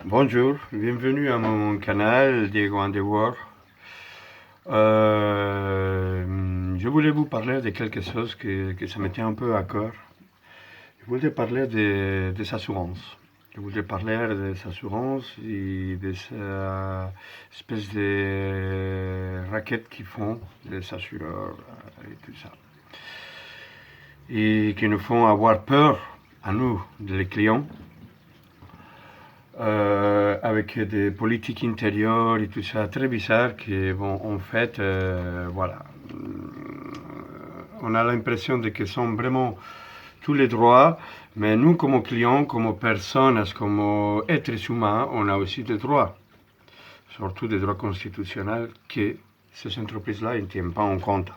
Bonjour, bienvenue à mon canal Diego Underworld. Je voulais vous parler de quelque chose que ça me tient un peu à cœur. Je voulais parler des assurances. Je voulais parler des assurances et des espèces de raquettes qui font les assureurs et tout ça. Et qui nous font avoir peur à nous, les clients, avec des politiques intérieures et tout ça très bizarre qui vont en fait, voilà, on a l'impression de que sont vraiment tous les droits, mais nous comme clients, comme personnes, comme êtres humains, on a aussi des droits, surtout des droits constitutionnels que ces entreprises-là ne tiennent pas en compte.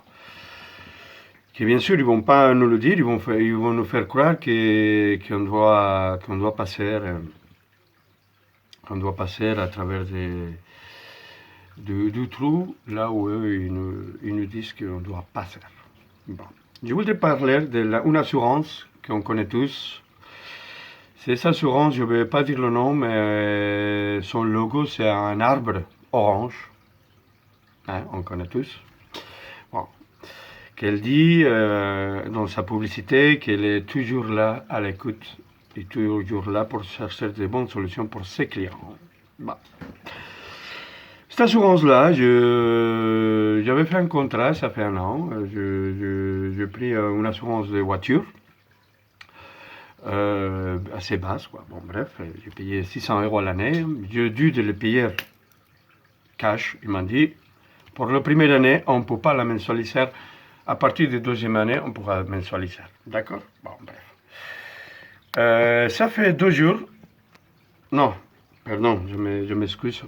Que bien sûr, ils ne vont pas nous le dire, ils vont nous faire croire qu'on doit passer à travers du trou là où eux ils nous disent qu'on ne doit pas faire. Bon. Je voudrais parler d'une assurance qu'on connaît tous. Cette assurance, je ne vais pas dire le nom, mais son logo c'est un arbre orange. Hein, on connaît tous. Bon. Qu'elle dit dans sa publicité qu'elle est toujours là à l'écoute et toujours là pour chercher de bonnes solutions pour ses clients. Bon. Cette assurance-là, j'avais fait un contrat, ça fait un an. J'ai pris une assurance de voiture assez basse, quoi. Bon, bref, j'ai payé 600 € à l'année. J'ai dû de le payer cash. Il m'a dit, pour la première année, on ne peut pas la mensualiser. À partir de la deuxième année, on pourra mensualiser. D'accord? Bon, bref. Ça fait 2 jours. Non, pardon, je m'excuse.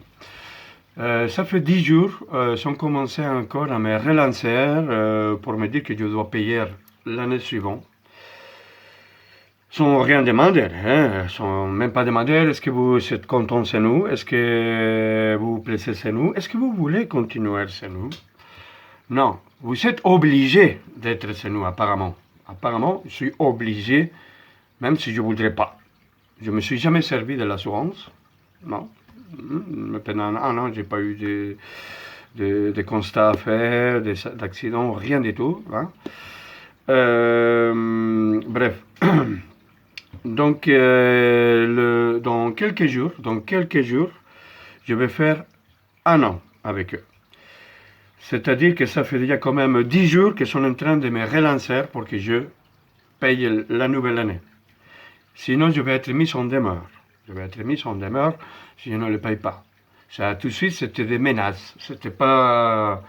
Ça fait 10 jours, ils ont commencé encore à me relancer pour me dire que je dois payer l'année suivante. Sans rien demander, hein, sans même pas demander est-ce que vous êtes content chez nous, est-ce que vous vous plaisez chez nous, est-ce que vous voulez continuer chez nous. Non, vous êtes obligé d'être chez nous apparemment. Apparemment, je suis obligé, même si je ne voudrais pas. Je ne me suis jamais servi de l'assurance, non. Pendant un an, j'ai pas eu de constats à faire, d'accidents, rien du tout. Hein. Bref. Donc, dans quelques jours, je vais faire un an avec eux. C'est-à-dire que ça fait déjà quand même 10 jours qu'ils sont en train de me relancer pour que je paye la nouvelle année. Sinon, je vais être mis en demeure. Je vais être mis en demeure si je ne le paye pas. Ça, tout de suite, c'était des menaces. C'était pas.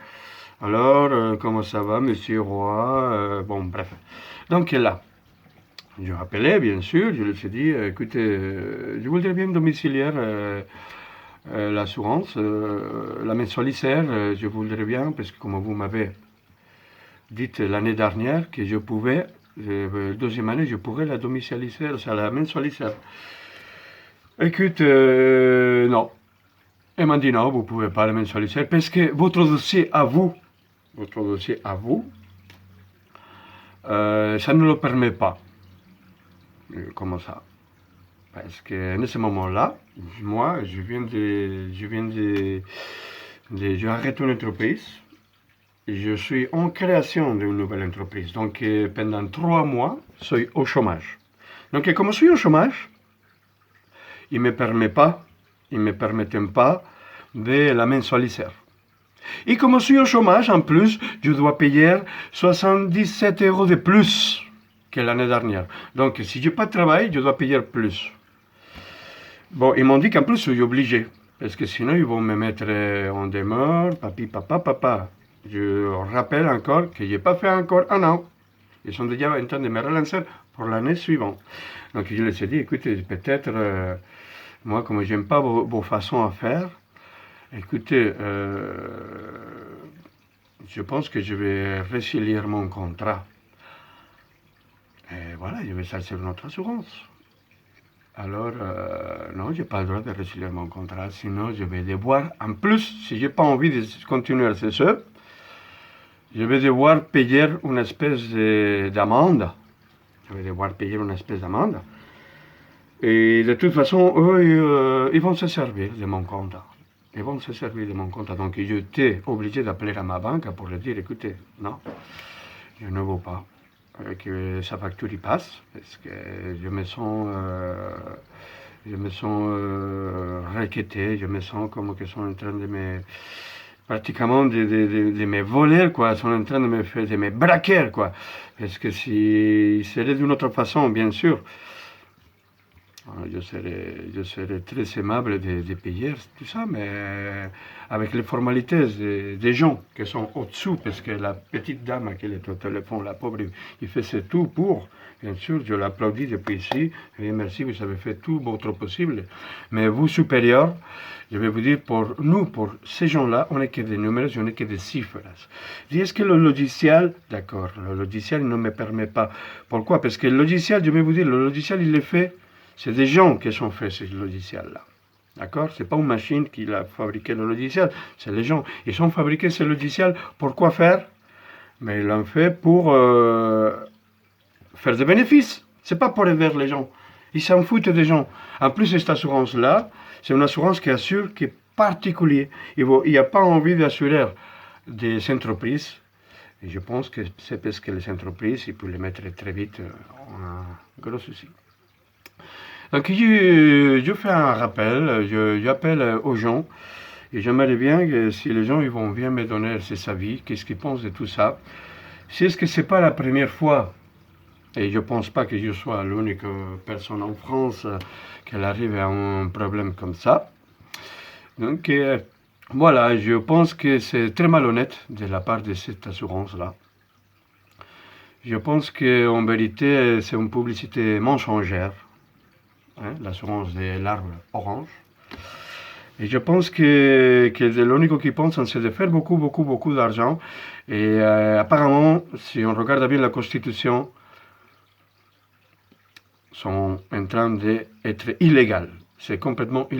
Alors, comment ça va, monsieur Roy bon, bref. Donc là, je rappelais, bien sûr, je lui ai dit, écoutez, je voudrais bien domicilier l'assurance, la mensualisaire, je voudrais bien, parce que comme vous m'avez dit l'année dernière que je pouvais, deuxième année, je pourrais la domicilier, o sea, la mensualiser. Écoute, non. Elle m'a dit non, vous ne pouvez pas la mensualiser parce que votre dossier à vous, ça ne le permet pas. Comment ça? Parce qu'en ce moment-là, moi, je arrête une entreprise. Je suis en création d'une nouvelle entreprise. Donc, pendant 3 mois, je suis au chômage. Donc, comme je suis au chômage, il ne me permettent pas de la mensualiser. Et comme je suis au chômage, en plus, je dois payer 77 € de plus que l'année dernière. Donc, si je n'ai pas de travail, je dois payer plus. Bon, ils m'ont dit qu'en plus, je suis obligé. Parce que sinon, ils vont me mettre en demeure, papi, papa. Je rappelle encore que je n'ai pas fait encore un an. Ils sont déjà en train de me relancer pour l'année suivante. Donc, je leur ai dit, écoutez, peut-être, moi, comme je n'aime pas vos façons à faire, écoutez, je pense que je vais résilier mon contrat. Et voilà, je vais chercher une autre assurance. Alors, non, je n'ai pas le droit de résilier mon contrat, sinon je vais devoir, en plus, si je n'ai pas envie de continuer c'est ça, je vais devoir payer une espèce d'amende. Je vais devoir payer une espèce d'amende. Et de toute façon, eux, ils vont se servir de mon compte. Ils vont se servir de mon compte. Donc, j'étais obligé d'appeler à ma banque pour leur dire, écoutez, non, je ne veux pas que sa facture y passe, parce que je me sens raquetté, je me sens comme qu'ils sont en train de me, pratiquement de me voler, quoi. Ils sont en train de me faire, de me braquer, quoi. Parce que si serait d'une autre façon, bien sûr, je serais très aimable de payer tout ça, mais avec les formalités des gens qui sont au-dessous, parce que la petite dame qui est au téléphone, la pauvre, il faisait tout pour. Bien sûr, je l'applaudis depuis ici. Et merci, vous avez fait tout votre possible. Mais vous, supérieurs, je vais vous dire, pour nous, pour ces gens-là, on n'est que des numéros, on n'est que des chiffres. Est-ce que le logiciel, d'accord, le logiciel ne me permet pas. Pourquoi? Parce que le logiciel, je vais vous dire, le logiciel, il est fait. C'est des gens qui ont fait ce logiciel-là. D'accord? C'est pas une machine qui a fabriqué le logiciel, c'est les gens. Ils ont fabriqué ce logiciel pour quoi faire? Mais ils l'ont fait pour faire des bénéfices. C'est pas pour aider les gens. Ils s'en foutent des gens. En plus, cette assurance-là, c'est une assurance qui assure, qui est particulière. Il n'y a pas envie d'assurer des entreprises. Et je pense que c'est parce que les entreprises, ils peuvent les mettre très vite en un gros souci. Donc, je fais un rappel, j'appelle aux gens, et j'aimerais bien que si les gens ils vont bien me donner ses avis, qu'est-ce qu'ils pensent de tout ça. Si est-ce que c'est pas la première fois, et je pense pas que je sois l'unique personne en France qui arrive à un problème comme ça. Donc, voilà, je pense que c'est très malhonnête de la part de cette assurance-là. Je pense qu'en vérité, c'est une publicité mensongère. Hein, l'assurance de l'arbre orange. Et je pense que l'unique qui pense, c'est de faire beaucoup, beaucoup, beaucoup d'argent. Et apparemment, si on regarde bien la Constitution, sont en train d'être illégales. C'est complètement illégal.